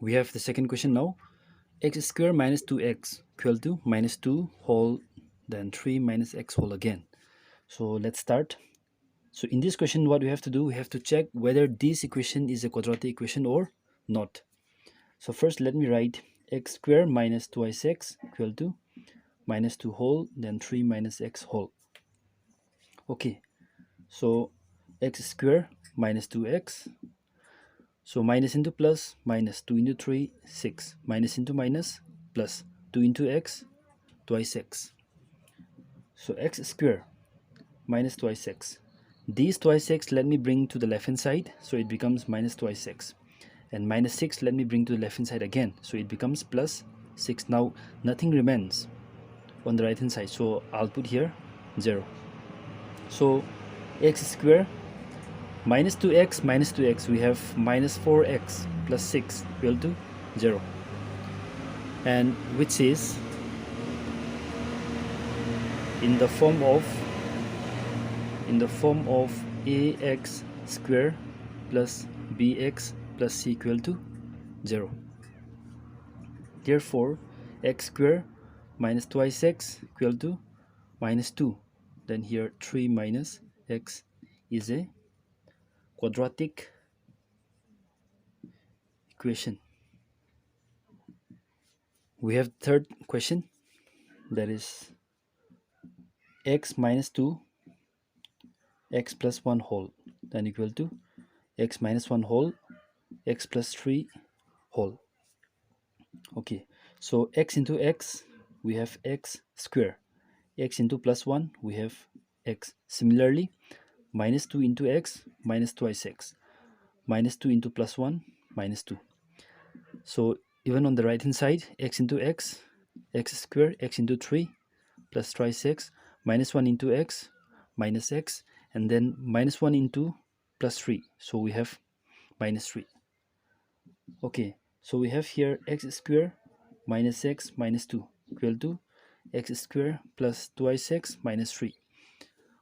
We have the second question now. X square minus 2x equal to minus 2 whole, then 3 minus x whole again. So let's start. So in this question, what we have to do, we have to check whether this equation is a quadratic equation or not. So first let me write x square minus twice x equal to minus 2 whole, then 3 minus x whole. Okay, so x square minus 2x. So minus into plus, minus 2 into 3, 6. Minus into minus, plus 2 into x, twice x. So x square minus twice x. These twice x let me bring to the left hand side, so it becomes minus twice x. And minus 6 let me bring to the left hand side again, so it becomes plus 6. Now nothing remains on the right hand side, so I'll put here 0. So x square minus 2x, we have minus 4x plus 6 equal to 0, and which is in the form of ax square plus bx plus c equal to 0. Therefore x square minus twice x equal to minus 2. Then here 3 minus x is a quadratic equation. We have third question, that is x minus 2 x plus 1 whole, then equal to x minus 1 whole x plus 3 whole. Okay, so x into x, we have x square. X into plus 1, we have x. Similarly, minus 2 into x, minus twice x. Minus 2 into plus 1, minus 2. So even on the right hand side, x into x square, x into 3 plus twice x, minus 1 into x, minus x, and then minus 1 into plus 3. So we have minus 3. Okay, so we have here x square minus x minus 2 equal to x square plus twice x minus 3.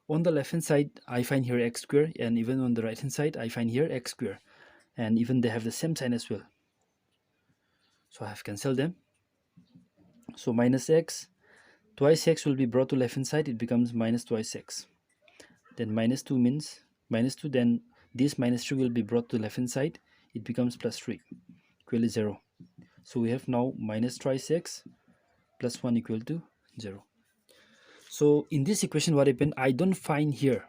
On the left hand side, I find here x square, and even on the right hand side, I find here x square, and even they have the same sign as well. So I have cancelled them. So minus x, twice x will be brought to left hand side, it becomes minus twice x. Then minus 2 means minus 2, then this minus 3 will be brought to left hand side, it becomes plus 3 equal to 0. So we have now minus twice x plus 1 equal to 0. So in this equation, what happened, I don't find here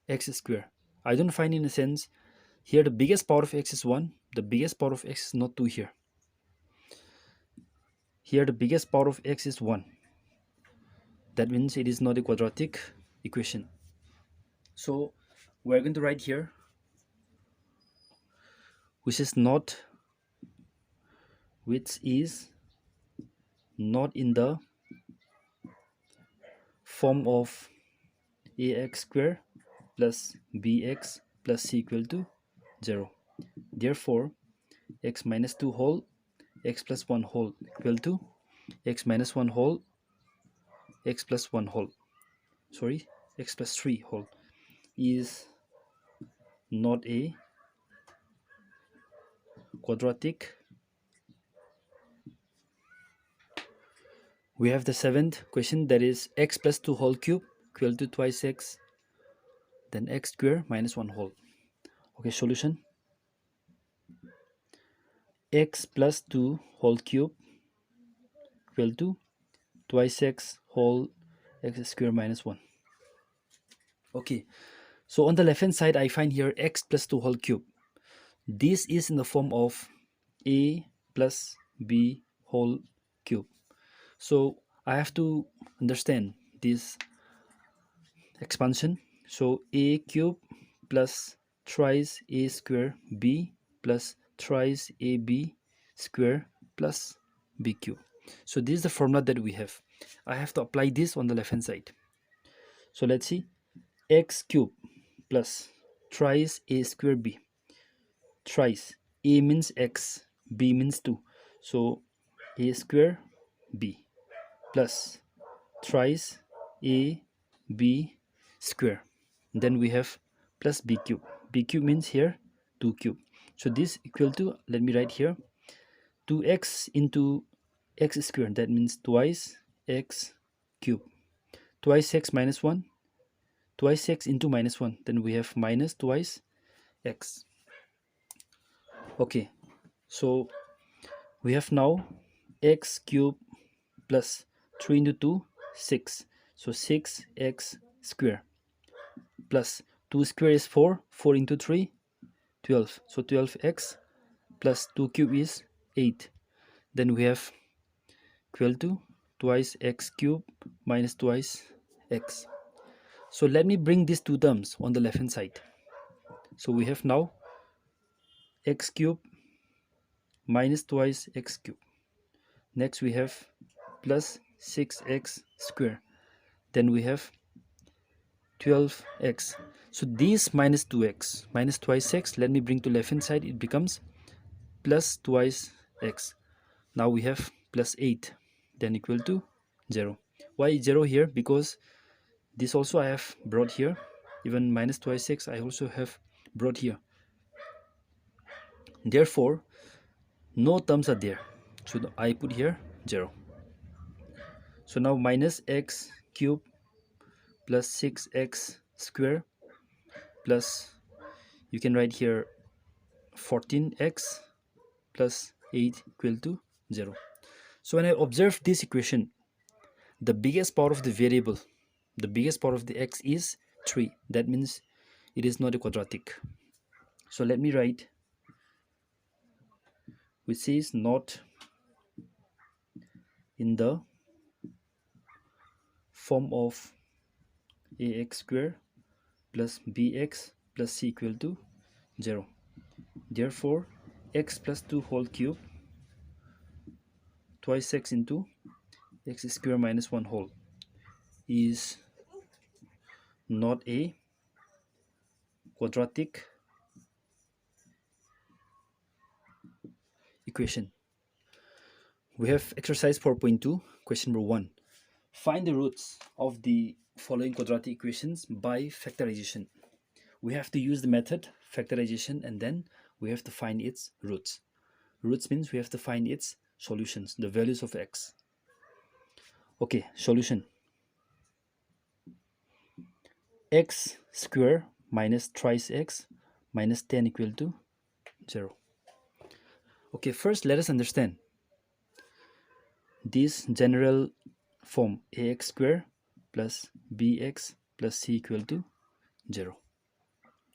x square. I don't find, in a sense, here the biggest power of x is 1, the biggest power of x is not 2 here. Here the biggest power of x is 1. That means it is not a quadratic equation. So we're going to write here, which is not in the form of ax square plus bx plus c equal to 0. Therefore x minus 2 whole x plus 1 whole equal to x minus 1 whole x plus 1 whole, sorry, x plus 3 whole is not a quadratic. We have the seventh question, that is x plus 2 whole cube equal to twice x, then x square minus 1 whole. Okay, solution. X plus 2 whole cube equal to twice x whole x square minus 1. Okay, so on the left hand side, I find here x plus 2 whole cube. This is in the form of a plus b whole cube. So I have to understand this expansion. So a cube plus thrice a square b plus thrice ab square plus b cube. So this is the formula that we have. I have to apply this on the left hand side. So let's see, x cube plus thrice a square b. Thrice, a means x, b means 2, so a square b plus thrice a b square. Then we have plus b cube. B cube means here 2 cube. So this equal to, let me write here, 2x into x squared, that means twice x cube, twice x minus 1, twice x into minus 1, then we have minus twice x. Okay, so we have now x cube plus 3 into 2, 6, so 6x square plus 2 square is 4, 4 into 3, 12, so 12x plus 2 cube is 8. Then we have equal to twice x cube minus twice x. So let me bring these two terms on the left hand side. So we have now x cube minus twice x cube. Next we have plus 6x square. Then we have 12x. So these minus 2x minus twice x, let me bring to left hand side, it becomes plus twice x. Now we have plus 8, then equal to 0. Why 0 here? Because this also I have brought here, even minus twice x I also have brought here. Therefore no terms are there, so I put here 0. So now minus x cube plus 6x square plus, you can write here 14x plus 8 equal to 0. So when I observe this equation, the biggest power of the variable, the biggest power of the x is 3. That means it is not a quadratic. So let me write, which is not in the form of ax square plus bx plus c equal to 0. Therefore x plus 2 whole cube twice x into x square minus 1 whole is not a quadratic equation. We have exercise 4.2, question number 1. Find the roots of the following quadratic equations by factorization. We have to use the method factorization and then we have to find its roots. Roots means we have to find its solutions, the values of x. Okay, solution. X square minus thrice x minus 10 equal to 0. Okay, first let us understand this general form, ax square plus bx plus c equal to 0.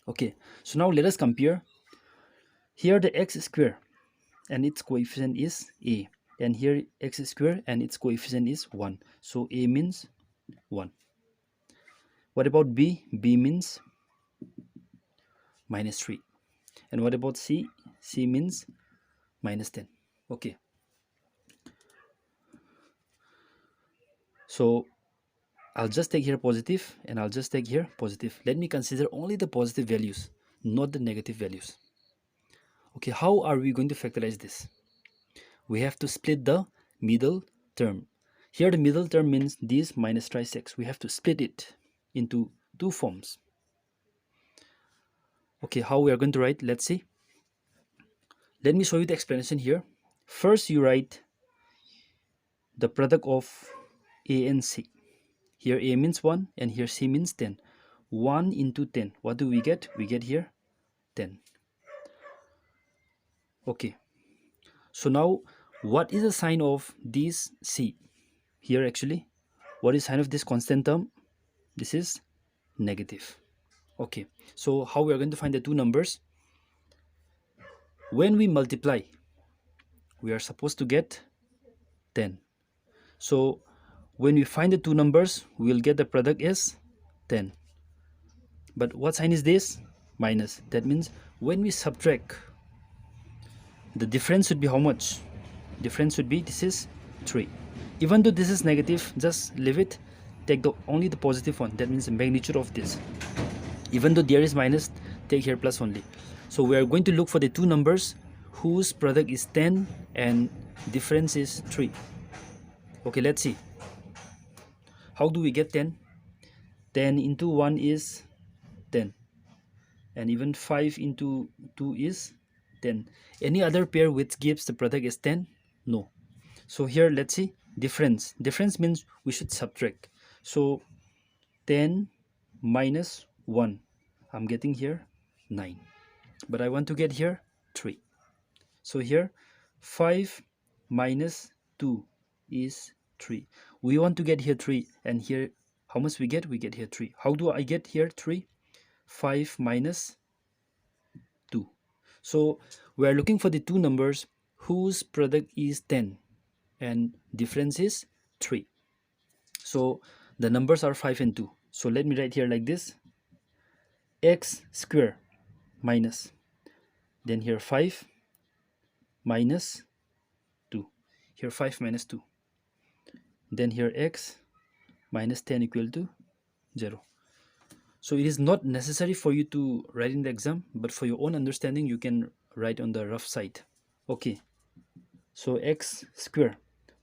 Okay, so now let us compare. Here the x square and its coefficient is a, and here x square and its coefficient is 1, so a means 1. What about b? B means minus 3. And what about c? C means minus 10. Okay, so I'll just take here positive and I'll just take here positive. Let me consider only the positive values, not the negative values. Okay, how are we going to factorize this? We have to split the middle term. Here the middle term means this minus thrice x. We have to split it into two forms. Okay, how we are going to write? Let's see. Let me show you the explanation here. First you write the product of a and c. Here a means 1 and here c means 10. 1 into 10. What do we get? We get here 10. Okay. So now what is the sign of this c? Here actually, what is sign of this constant term? This is negative. Okay. So how we are going to find the two numbers? When we multiply, we are supposed to get 10. So when we find the two numbers, we will get the product is 10. But what sign is this? Minus. That means when we subtract, the difference should be how much? Difference should be, this is 3. Even though this is negative, just leave it. Take only the positive one. That means the magnitude of this. Even though there is minus, take here plus only. So we are going to look for the two numbers whose product is 10 and difference is 3. Okay, let's see. How do we get 10? 10 into 1 is 10. And even 5 into 2 is 10. Any other pair which gives the product is 10? No. So here let's see difference. Difference means we should subtract. So 10 minus 1, I'm getting here 9. But I want to get here 3. So here 5 minus 2 is 3. We want to get here 3, and here how much we get? We get here 3. How do I get here 3? 5 minus 2. So we are looking for the two numbers whose product is 10 and difference is 3. So the numbers are 5 and 2. So let me write here like this: x square minus, then here 5 minus 2. Here 5 minus 2. Then here x minus 10 equal to 0. So it is not necessary for you to write in the exam, but for your own understanding you can write on the rough side. Okay, so x square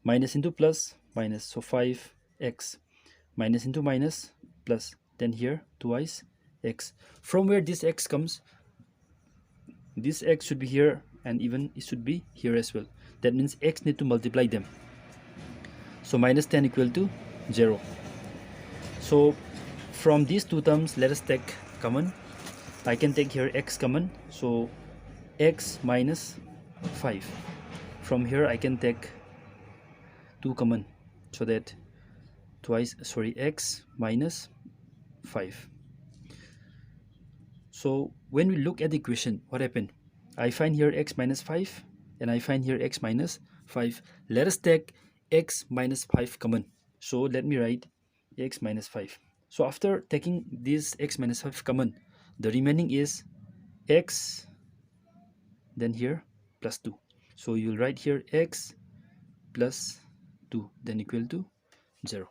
minus into plus minus, so 5x minus into minus plus, then here twice x. From where this x comes, this x should be here and even it should be here as well. That means x need to multiply them. So minus 10 equal to 0. So from these two terms, let us take common. I can take here x common, so x minus 5. From here I can take 2 common, so that x minus 5. So when we look at the equation, what happened? I find here x minus 5 and I find here x minus 5. Let us take x minus 5 common. So let me write x minus 5. So after taking this x minus 5 common, the remaining is x, then here plus 2. So you'll write here x plus 2, then equal to 0.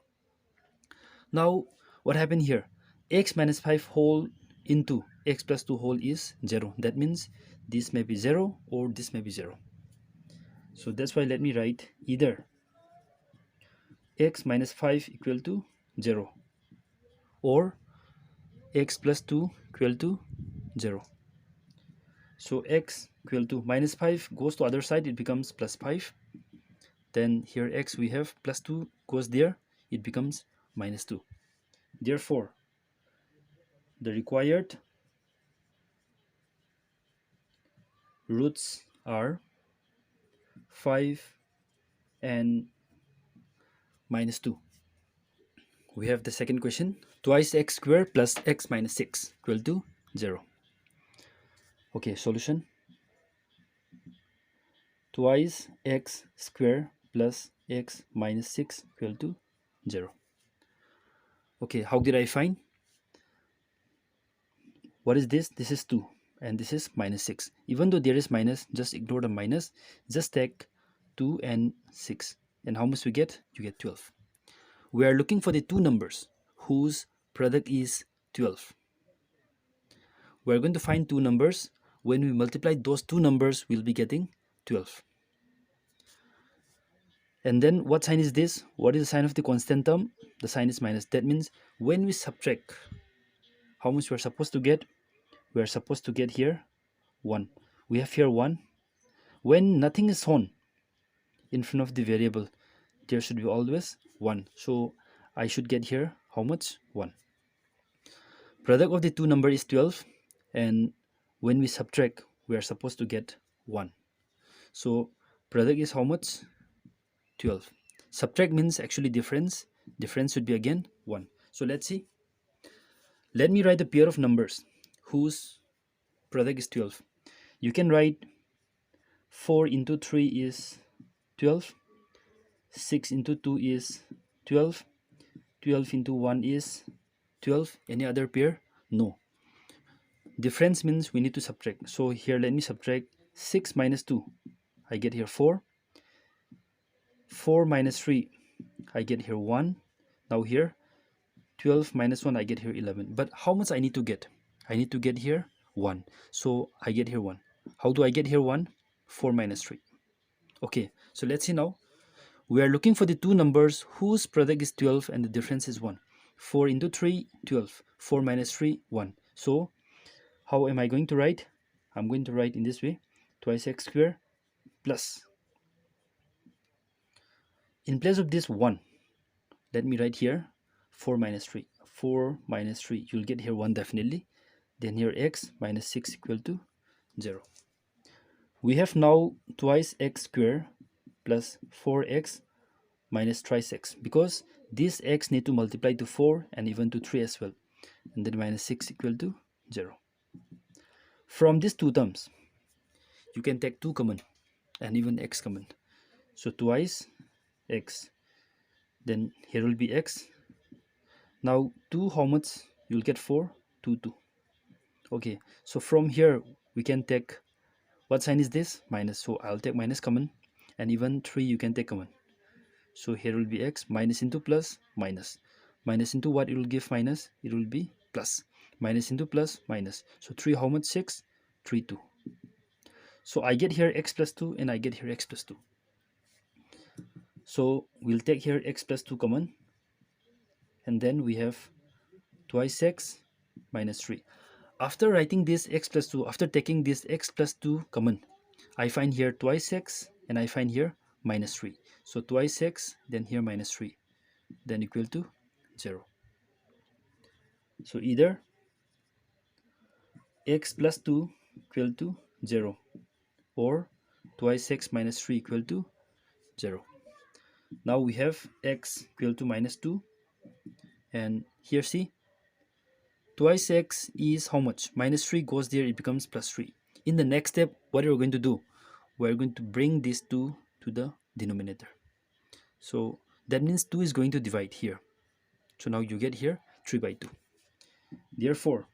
Now what happened here? X minus 5 whole into x plus 2 whole is 0. That means this may be 0 or this may be 0. So that's why let me write either x minus 5 equal to 0 or x plus 2 equal to 0. So x equal to minus 5 goes to other side, it becomes plus 5. Then here x we have plus 2 goes there, it becomes minus 2. Therefore, the required roots are 5 and minus 2. We have the second question. Twice x square plus x minus 6 equal to 0. Okay, solution. Twice x square plus x minus 6 equal to 0. Okay, how did I find? What is this? This is 2 and this is minus 6. Even though there is minus, just ignore the minus. Just take 2 and 6. And how much we get? You get 12. We are looking for the two numbers whose product is 12. We are going to find two numbers. When we multiply those two numbers, we'll be getting 12. And then what sign is this? What is the sign of the constant term? The sign is minus. That means when we subtract, how much we are supposed to get? We are supposed to get here 1. We have here 1. When nothing is shown in front of the variable, there should be always 1. So I should get here how much? 1. Product of the two number is 12, and when we subtract, we are supposed to get 1. So product is how much? 12. Subtract means actually difference. Difference should be again 1. So let's see. Let me write a pair of numbers whose product is 12. You can write 4 into 3 is 12. 6 into 2 is 12. 12 into 1 is 12. Any other pair? No. Difference means we need to subtract. So here let me subtract 6 minus 2. I get here 4. 4 minus 3. I get here 1. Now here 12 minus 1. I get here 11. But how much I need to get? I need to get here 1. So I get here 1. How do I get here 1? 4 minus 3. Okay, so let's see now. We are looking for the two numbers whose product is 12 and the difference is 1. 4 into 3, 12. 4 minus 3, 1. So how am I going to write? I'm going to write in this way. twice x square plus, in place of this 1, let me write here 4 minus 3. 4 minus 3, you'll get here 1 definitely. Then here x minus 6 equal to 0. We have now twice x square plus 4x minus twice x, because this x need to multiply to 4 and even to 3 as well, and then minus 6 equal to 0. From these two terms, you can take 2 common and even x common. So twice x, then here will be x. Now 2, how much? You'll get 4, 2, 2. Okay, so from here we can take, what sign is this? Minus, so I'll take minus common, and even 3 you can take common. So here will be x, minus into plus, minus. Minus into what it will give minus? It will be plus. Minus into plus, minus. So 3, how much? 6, 3, 2. So I get here x plus 2 and I get here x plus 2. So we'll take here x plus 2 common, and then we have twice x minus 3. After writing this x plus 2, after taking this x plus 2 common, I find here twice x and I find here minus 3. So twice x, then here minus 3, then equal to 0. So either x plus 2 equal to 0 or twice x minus 3 equal to 0. Now we have x equal to minus 2, and here see, twice x is how much? Minus 3 goes there, it becomes plus 3. In the next step, what are we going to do? We're going to bring these 2 to the denominator. So that means 2 is going to divide here. So now you get here 3 by 2. Therefore,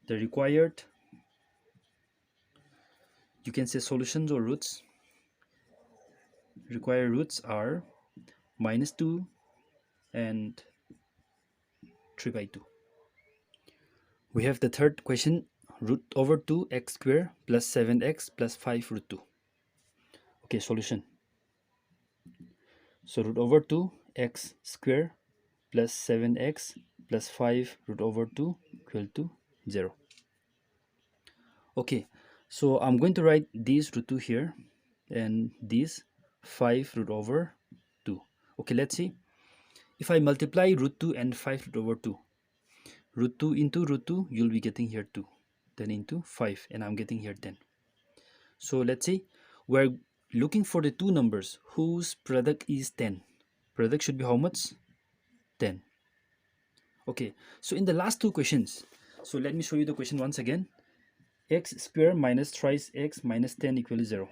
the required, you can say solutions or roots, required roots are minus 2 and 3 by 2. We have the third question, root over 2 x square plus 7x plus 5 root 2. Okay, solution. So root over 2 x square plus 7x plus 5 root over 2 equal to 0. Okay, so I'm going to write this root 2 here and this 5 root over 2. Okay, let's see. If I multiply root 2 and 5 root over 2, root 2 into root 2, you'll be getting here 2. Then into 5, and I'm getting here 10. So let's see. We're looking for the two numbers whose product is 10. Product should be how much? 10. Okay, so in the last two questions, so let me show you the question once again. X square minus thrice x minus 10 equal to 0.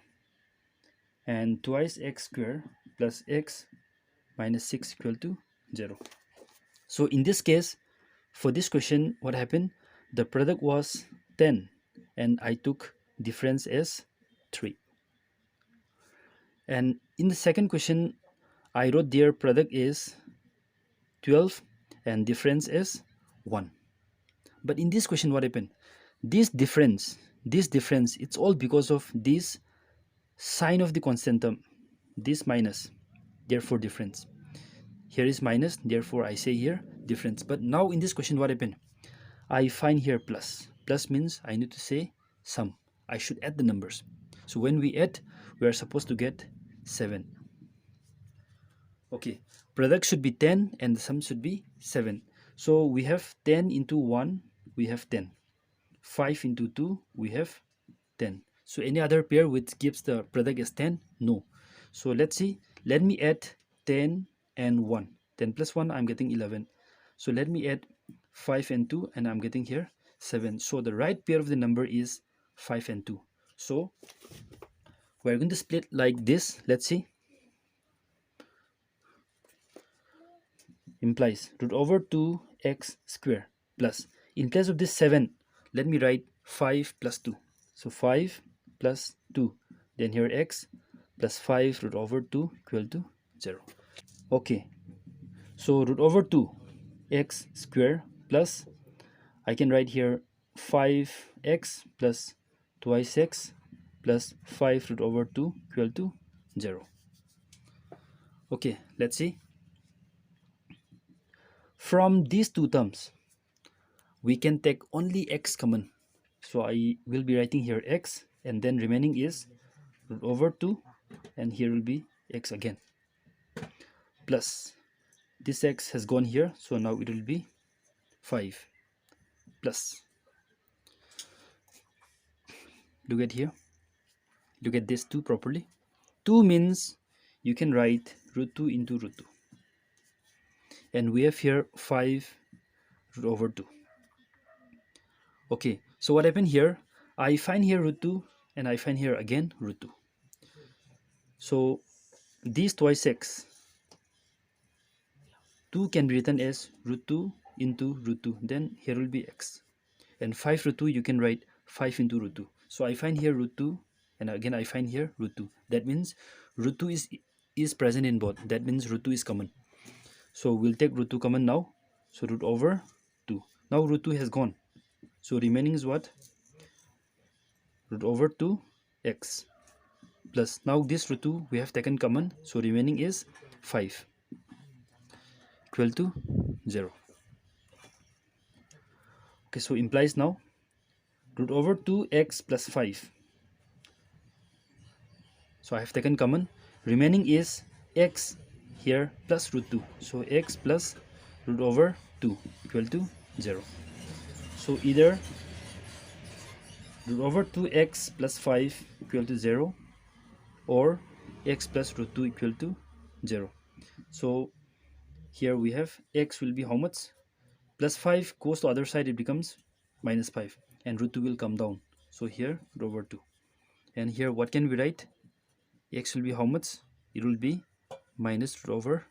And twice x square plus x minus 6 equal to 0. So in this case, for this question, what happened? The product was 10 and I took difference as 3. And in the second question, I wrote their product is 12 and difference is 1. But in this question, what happened? This difference, it's all because of this sign of the constant term, this minus, therefore difference. Here is minus, therefore I say here difference. But now in this question, what happened? I find here plus. Plus means I need to say sum. I should add the numbers. So when we add, we are supposed to get 7. Okay, product should be 10 and the sum should be 7. So we have 10 into 1, we have 10. 5 into 2, we have 10. So any other pair which gives the product as 10? No. So let's see. Let me add 10 and 1. 10 plus 1, I'm getting 11. So let me add 5 and 2 and I'm getting here 7. So the right pair of the number is 5 and 2. So we're going to split like this. Let's see. Implies root over 2x square plus, in place of this 7, let me write 5 plus 2. So 5 plus 2, then here x plus 5 root over 2 equal to 0. Okay, so root over 2 x square plus, I can write here 5x plus twice x plus 5 root over 2 equal to 0. Okay, let's see. From these two terms, we can take only x common. So I will be writing here x, and then remaining is root over 2, and here will be x again, plus this x has gone here, so now it will be 5 plus, look at here, look at this 2 properly. 2 means you can write root 2 into root 2, and we have here 5 root over 2. Okay, so what happened here, I find here root 2 and I find here again root 2. So this twice x, 2 can be written as root 2 into root 2, then here will be x, and 5 root 2 you can write 5 into root 2. So I find here root 2, and again I find here root 2. That means root 2 is present in both. That means root 2 is common. So we'll take root 2 common now. So root over 2. Now root 2 has gone. So remaining is what? Root over 2 x plus, now this root 2 we have taken common, so remaining is 5 equal to 0. Okay, so implies now root over 2x plus 5. So I have taken common, remaining is x here plus root 2. So x plus root over 2 equal to 0. So either root over 2x plus 5 equal to 0, or x plus root 2 equal to 0. So here we have x will be how much? Plus 5 goes to other side, it becomes minus 5, and root 2 will come down. So here root over 2. And here what can we write? X will be how much? It will be minus root over